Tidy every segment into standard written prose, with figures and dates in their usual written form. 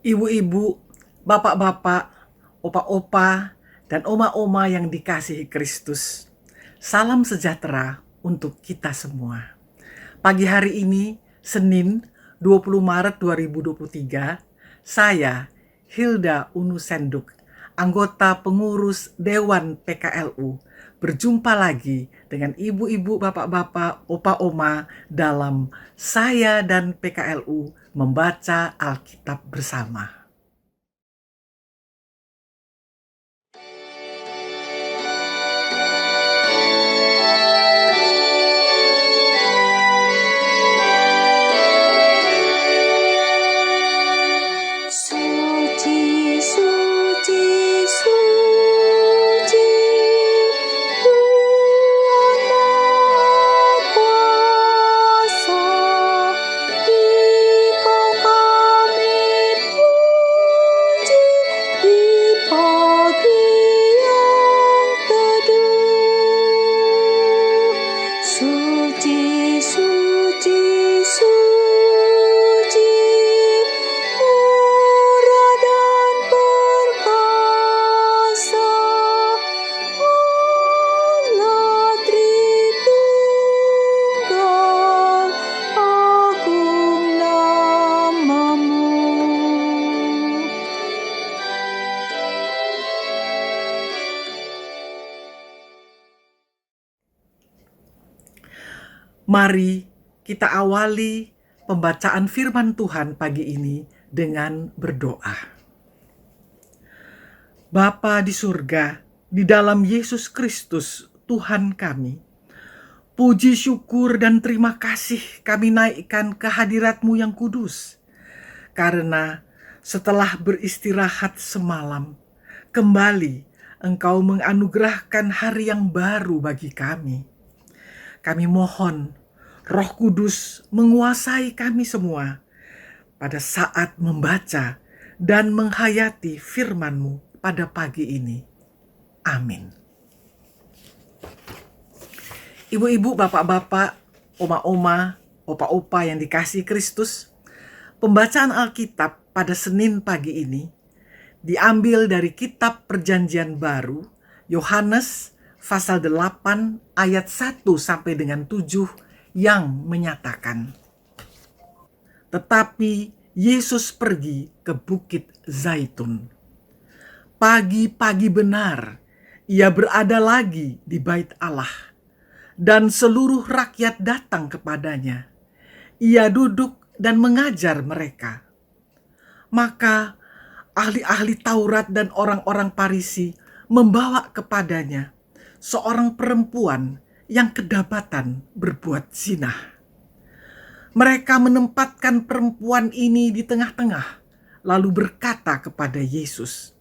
Ibu-ibu, bapak-bapak, opa-opa, dan oma-oma yang dikasihi Kristus. Salam sejahtera untuk kita semua. Pagi hari ini, Senin 20 Maret 2023, saya, Hilda Unu Senduk, anggota pengurus Dewan PKLU, berjumpa lagi dengan ibu-ibu, bapak-bapak, opa-oma dalam Saya dan PKLU membaca Alkitab bersama. Suci, suci, suci, Tuhan Maha Kuasa, Engkau kami puji di pagi yang teduh. Suci, suci, suci, murah dan perkasa, Allah Tritunggal, agung nama-Mu. Mari kita awali pembacaan firman Tuhan pagi ini dengan berdoa. Bapa di surga, di dalam Yesus Kristus Tuhan kami, puji syukur dan terima kasih kami naikkan ke hadirat-Mu yang kudus. Karena setelah beristirahat semalam, kembali Engkau menganugerahkan hari yang baru bagi kami. Kami mohon Roh Kudus menguasai kami semua pada saat membaca dan menghayati firman-Mu pada pagi ini. Amin. Ibu-ibu, bapak-bapak, oma-oma, opa-opa yang dikasihi Kristus, pembacaan Alkitab pada Senin pagi ini diambil dari kitab Perjanjian Baru, Yohanes pasal 8 ayat 1 sampai dengan 7 yang menyatakan, tetapi Yesus pergi ke Bukit Zaitun. Pagi-pagi benar, ia berada lagi di Bait Allah, dan seluruh rakyat datang kepadanya. Ia duduk dan mengajar mereka. Maka ahli-ahli Taurat dan orang-orang Farisi membawa kepadanya seorang perempuan yang kedapatan berbuat zina. Mereka menempatkan perempuan ini di tengah-tengah, lalu berkata kepada Yesus,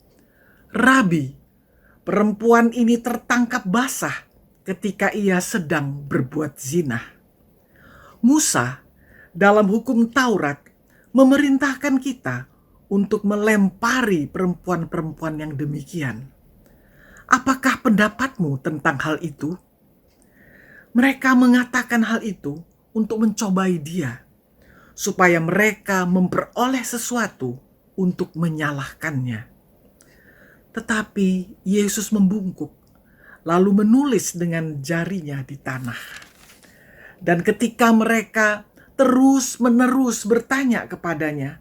"Rabi, perempuan ini tertangkap basah ketika ia sedang berbuat zina. Musa dalam hukum Taurat memerintahkan kita untuk melempari perempuan-perempuan yang demikian. Apakah pendapatmu tentang hal itu?" Mereka mengatakan hal itu untuk mencobai dia, supaya mereka memperoleh sesuatu untuk menyalahkannya. Tetapi Yesus membungkuk, lalu menulis dengan jarinya di tanah. Dan ketika mereka terus-menerus bertanya kepadanya,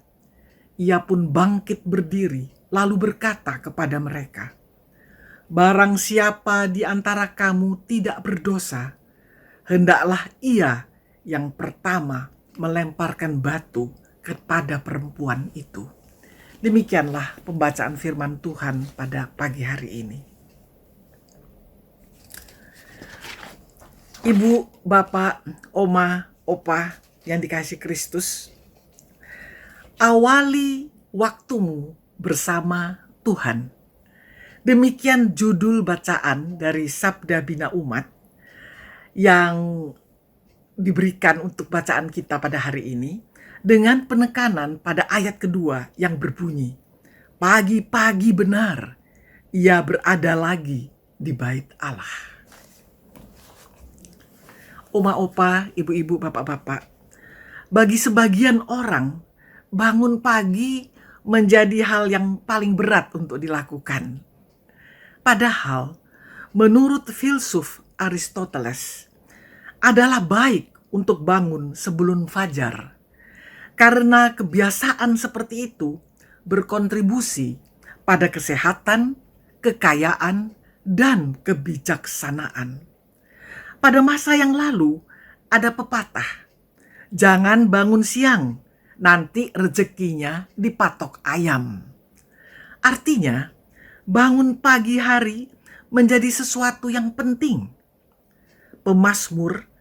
ia pun bangkit berdiri, lalu berkata kepada mereka, "Barang siapa di antara kamu tidak berdosa, hendaklah ia yang pertama melemparkan batu kepada perempuan itu." Demikianlah pembacaan firman Tuhan pada pagi hari ini. Ibu, bapak, oma, opa yang dikasihi Kristus, awali waktumu bersama Tuhan. Demikian judul bacaan dari Sabda Bina Umat yang diberikan untuk bacaan kita pada hari ini, dengan penekanan pada ayat kedua yang berbunyi, "Pagi-pagi benar, ia berada lagi di Bait Allah." Oma, opa, ibu-ibu, bapak-bapak, bagi sebagian orang, bangun pagi menjadi hal yang paling berat untuk dilakukan. Padahal, menurut filsuf Aristoteles, adalah baik untuk bangun sebelum fajar. Karena kebiasaan seperti itu berkontribusi pada kesehatan, kekayaan, dan kebijaksanaan. Pada masa yang lalu, ada pepatah, "Jangan bangun siang, nanti rezekinya dipatok ayam." Artinya, bangun pagi hari menjadi sesuatu yang penting. Pemazmur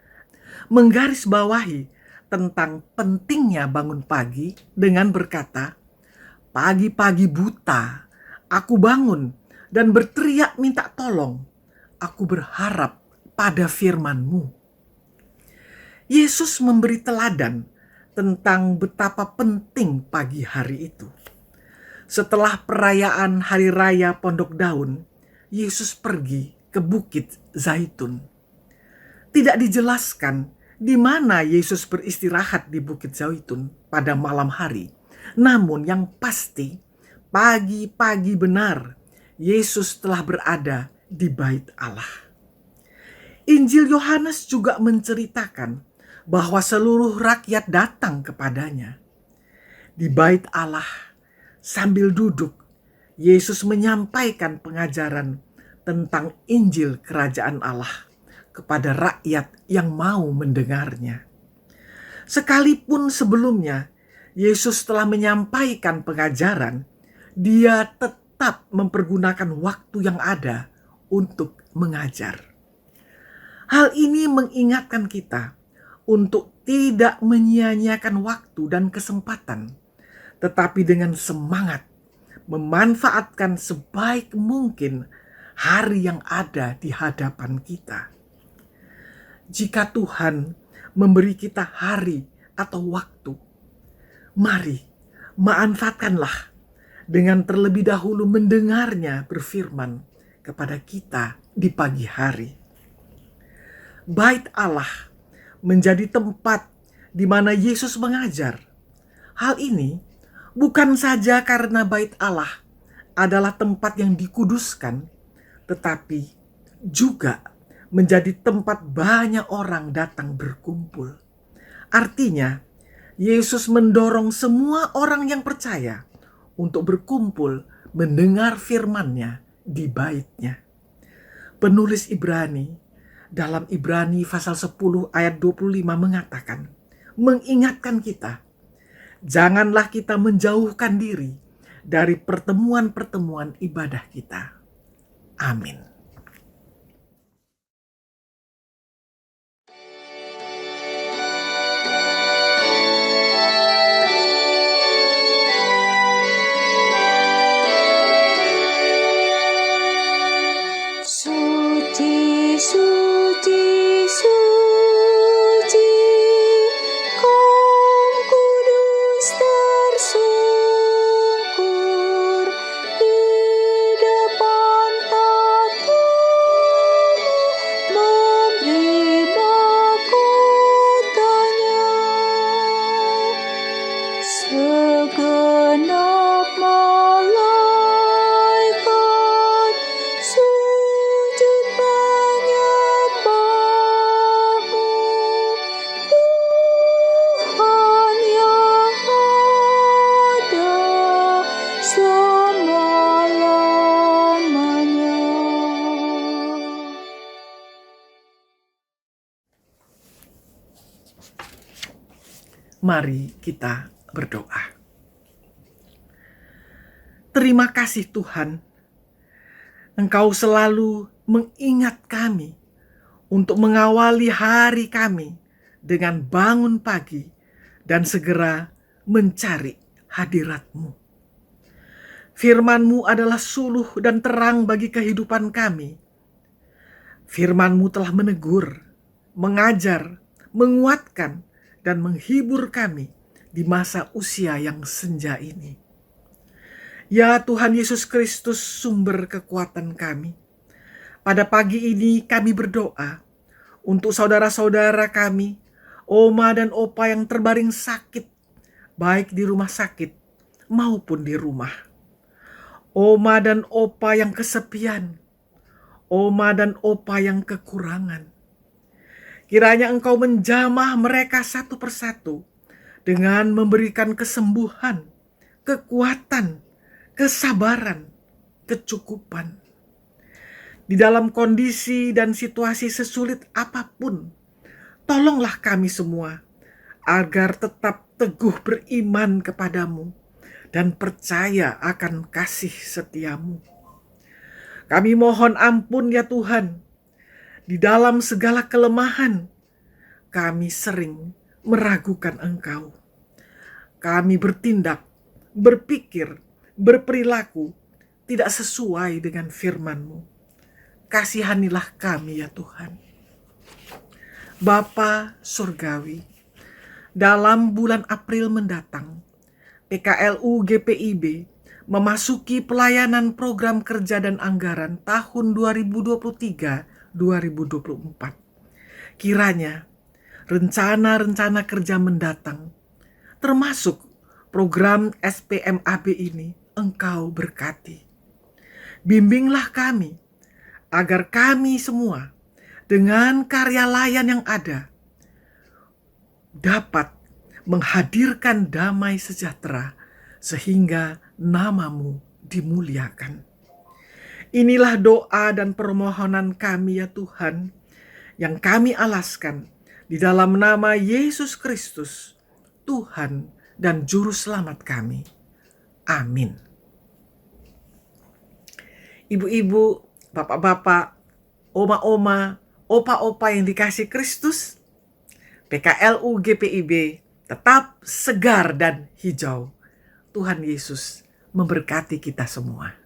menggarisbawahi tentang pentingnya bangun pagi dengan berkata, "Pagi-pagi buta, aku bangun dan berteriak minta tolong. Aku berharap pada firman-Mu." Yesus memberi teladan tentang betapa penting pagi hari itu. Setelah perayaan Hari Raya Pondok Daun, Yesus pergi ke Bukit Zaitun. Tidak dijelaskan di mana Yesus beristirahat di Bukit Zaitun pada malam hari. Namun yang pasti, pagi-pagi benar Yesus telah berada di Bait Allah. Injil Yohanes juga menceritakan bahwa seluruh rakyat datang kepadanya. Di Bait Allah, sambil duduk, Yesus menyampaikan pengajaran tentang Injil Kerajaan Allah kepada rakyat yang mau mendengarnya. Sekalipun sebelumnya Yesus telah menyampaikan pengajaran, Dia tetap mempergunakan waktu yang ada untuk mengajar. Hal ini mengingatkan kita untuk tidak menyia-nyiakan waktu dan kesempatan, tetapi dengan semangat memanfaatkan sebaik mungkin hari yang ada di hadapan kita. Jika Tuhan memberi kita hari atau waktu, mari manfaatkanlah dengan terlebih dahulu mendengarnya berfirman kepada kita di pagi hari. Bait Allah menjadi tempat di mana Yesus mengajar. Hal ini bukan saja karena Bait Allah adalah tempat yang dikuduskan, tetapi juga menjadi tempat banyak orang datang berkumpul. Artinya, Yesus mendorong semua orang yang percaya untuk berkumpul mendengar firman-Nya di Bait-Nya. Penulis Ibrani dalam Ibrani pasal 10 ayat 25 mengatakan, mengingatkan kita, janganlah kita menjauhkan diri dari pertemuan-pertemuan ibadah kita. Amin. Suci, suci, suci, Kaum kudus tersungkur di depan tahtmu, memberi mahkotanya. Segenap malaikat sujud menyembahmu, Tuhan yang ada selama-lamanya. Mari kita berdoa. Terima kasih Tuhan, Engkau selalu mengingat kami untuk mengawali hari kami dengan bangun pagi dan segera mencari hadirat-Mu. Firman-Mu adalah suluh dan terang bagi kehidupan kami. Firman-Mu telah menegur, mengajar, menguatkan, dan menghibur kami di masa usia yang senja ini. Ya Tuhan Yesus Kristus, sumber kekuatan kami, pada pagi ini kami berdoa untuk saudara-saudara kami, oma dan opa yang terbaring sakit, baik di rumah sakit maupun di rumah. Oma dan opa yang kesepian, oma dan opa yang kekurangan. Kiranya Engkau menjamah mereka satu persatu dengan memberikan kesembuhan, kekuatan, kesabaran, kecukupan. Di dalam kondisi dan situasi sesulit apapun, tolonglah kami semua agar tetap teguh beriman kepadamu dan percaya akan kasih setiamu. Kami mohon ampun ya Tuhan, di dalam segala kelemahan kami sering meragukan Engkau. Kami bertindak, berpikir, berperilaku tidak sesuai dengan firman-Mu. Kasihanilah kami ya Tuhan. Bapa Surgawi, dalam bulan April mendatang, PKLU GPIB memasuki pelayanan program kerja dan anggaran tahun 2023-2024. Kiranya rencana-rencana kerja mendatang, termasuk program SPMAB ini, Engkau berkati. Bimbinglah kami, agar kami semua dengan karya layan yang ada dapat menghadirkan damai sejahtera sehingga nama-Mu dimuliakan. Inilah doa dan permohonan kami ya Tuhan, yang kami alaskan di dalam nama Yesus Kristus, Tuhan dan Juru Selamat kami. Amin. Ibu-ibu, bapak-bapak, oma-oma, opa-opa yang dikasih Kristus, PKLU GPIB tetap segar dan hijau. Tuhan Yesus memberkati kita semua.